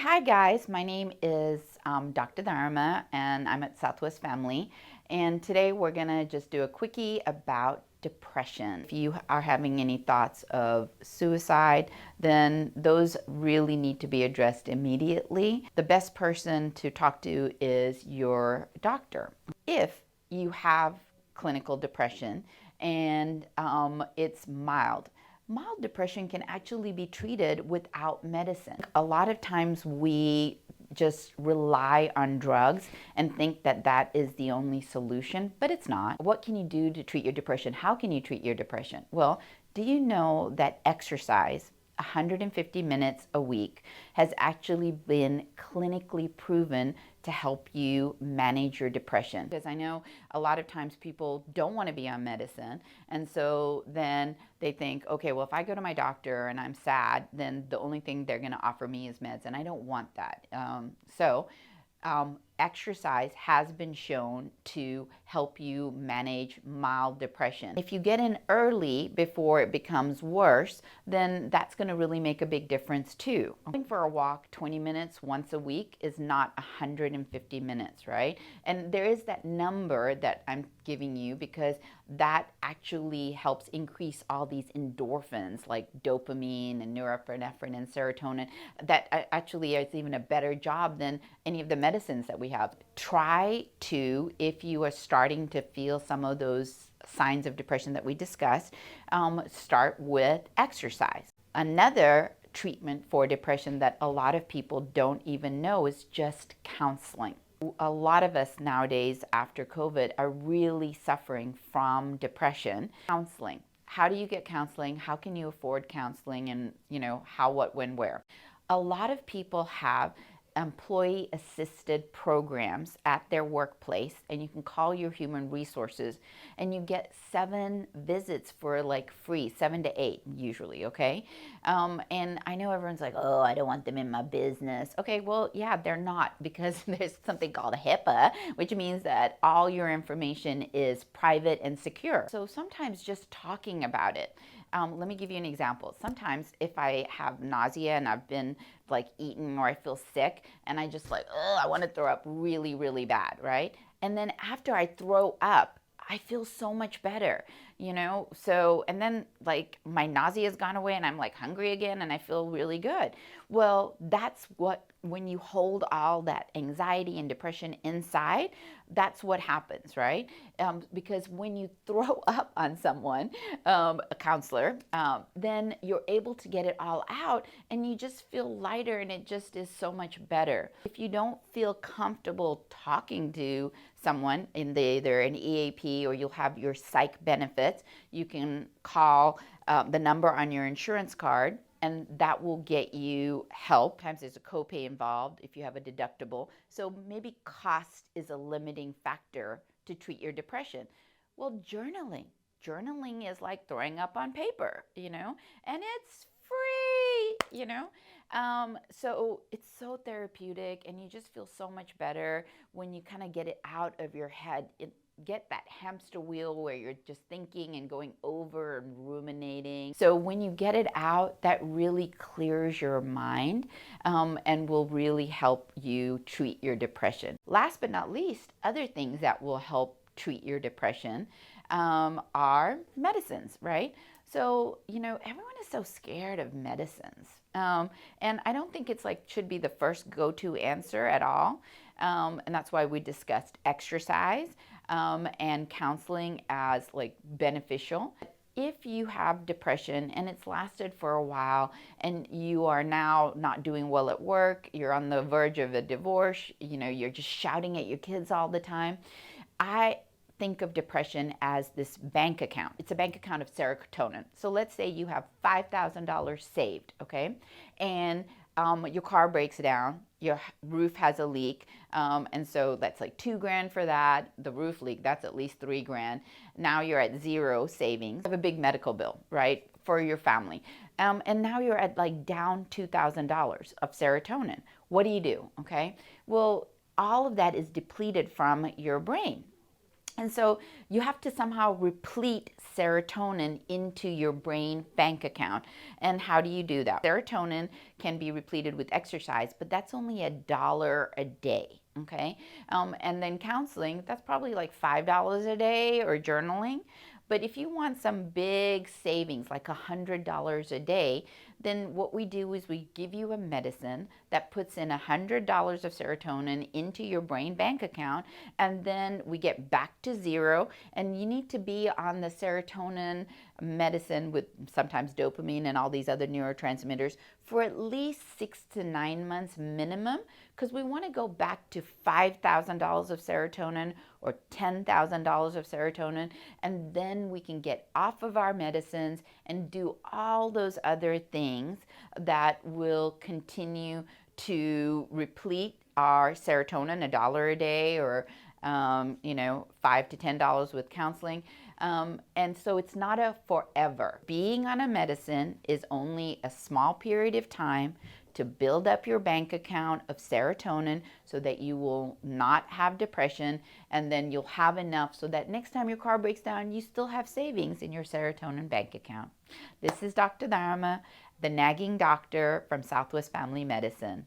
Hi guys, my name is Dr. Dharma and I'm at Southwest Family, and today we're gonna just do a quickie about depression. If you are having any thoughts of suicide, then those really need to be addressed immediately. The best person to talk to is your doctor. If you have clinical depression and it's mild depression can actually be treated without medicine. A lot of times we just rely on drugs and think that that is the only solution, but it's not. What can you do to treat your depression? How can you treat your depression? Well, do you know that exercise 150 minutes a week has actually been clinically proven to help you manage your depression? Because I know a lot of times people don't want to be on medicine, and so then they think, okay, well, if I go to my doctor and I'm sad, then the only thing they're going to offer me is meds, and I don't want that. Exercise has been shown to help you manage mild depression. If you get in early before it becomes worse, then that's going to really make a big difference too. Going for a walk 20 minutes once a week is not 150 minutes, right? And there is that number that I'm giving you because that actually helps increase all these endorphins like dopamine and norepinephrine and serotonin. That actually is even a better job than any of the medicines that we have. Try to, if you are starting to feel some of those signs of depression that we discussed, start with exercise. Another treatment for depression that a lot of people don't even know is just counseling. A lot of us nowadays after COVID are really suffering from depression. Counseling. How do you get counseling? How can you afford counseling? And how, what, when, where? A lot of people have employee assisted programs at their workplace, and you can call your human resources and you get 7 visits for like free, 7 to 8 usually. Okay. And I know everyone's like, oh, I don't want them in my business. Okay, well, yeah, they're not, because there's something called HIPAA, which means that all your information is private and secure. So sometimes just talking about it. Let me give you an example. Sometimes if I have nausea and I've been like eaten, or I feel sick and I just like, oh, I want to throw up really, really bad, right? And then after I throw up, I feel so much better, So, and then like my nausea has gone away and I'm like hungry again and I feel really good. Well, that's what, when you hold all that anxiety and depression inside, that's what happens, right? Because when you throw up on someone, a counselor, then you're able to get it all out and you just feel lighter and it just is so much better. If you don't feel comfortable talking to someone in either an EAP or you'll have your psych benefits, you can call the number on your insurance card, and that will get you help. Sometimes there's a copay involved if you have a deductible. So maybe cost is a limiting factor to treat your depression. Well, journaling. Journaling is like throwing up on paper, and it's free, So it's so therapeutic and you just feel so much better when you kind of get it out of your head. Get that hamster wheel where you're just thinking and going over and ruminating. So when you get it out, that really clears your mind, and will really help you treat your depression. Last but not least, other things that will help treat your depression are medicines, right? So, everyone is so scared of medicines. And I don't think it's like should be the first go-to answer at all. And that's why we discussed exercise and counseling as like beneficial. If you have depression and it's lasted for a while and you are now not doing well at work, you're on the verge of a divorce, you're just shouting at your kids all the time, I think of depression as this bank account. It's a bank account of serotonin. So let's say you have $5,000 saved, okay? And your car breaks down, your roof has a leak, and so that's like $2,000 for that. The roof leak, that's at least $3,000. Now you're at zero savings. You have a big medical bill, right, for your family. And now you're at like down $2,000 of serotonin. What do? Okay? Well, all of that is depleted from your brain. And so you have to somehow replete serotonin into your brain bank account. And how do you do that? Serotonin can be repleted with exercise, but that's only $1 a day. Okay. And then counseling, that's probably like $5 a day, or journaling. But if you want some big savings, like $100 a day, then what we do is we give you a medicine that puts in $100 of serotonin into your brain bank account, and then we get back to zero. And you need to be on the serotonin medicine with sometimes dopamine and all these other neurotransmitters for at least 6 to 9 months minimum, because we want to go back to $5,000 of serotonin or $10,000 of serotonin, and then we can get off of our medicines and do all those other things that will continue to replete our serotonin, $1 a day, or $5 to $10 with counseling. And so it's not a forever. Being on a medicine is only a small period of time to build up your bank account of serotonin so that you will not have depression, and then you'll have enough so that next time your car breaks down, you still have savings in your serotonin bank account. This is Dr. Dharma, the nagging doctor from Southwest Family Medicine.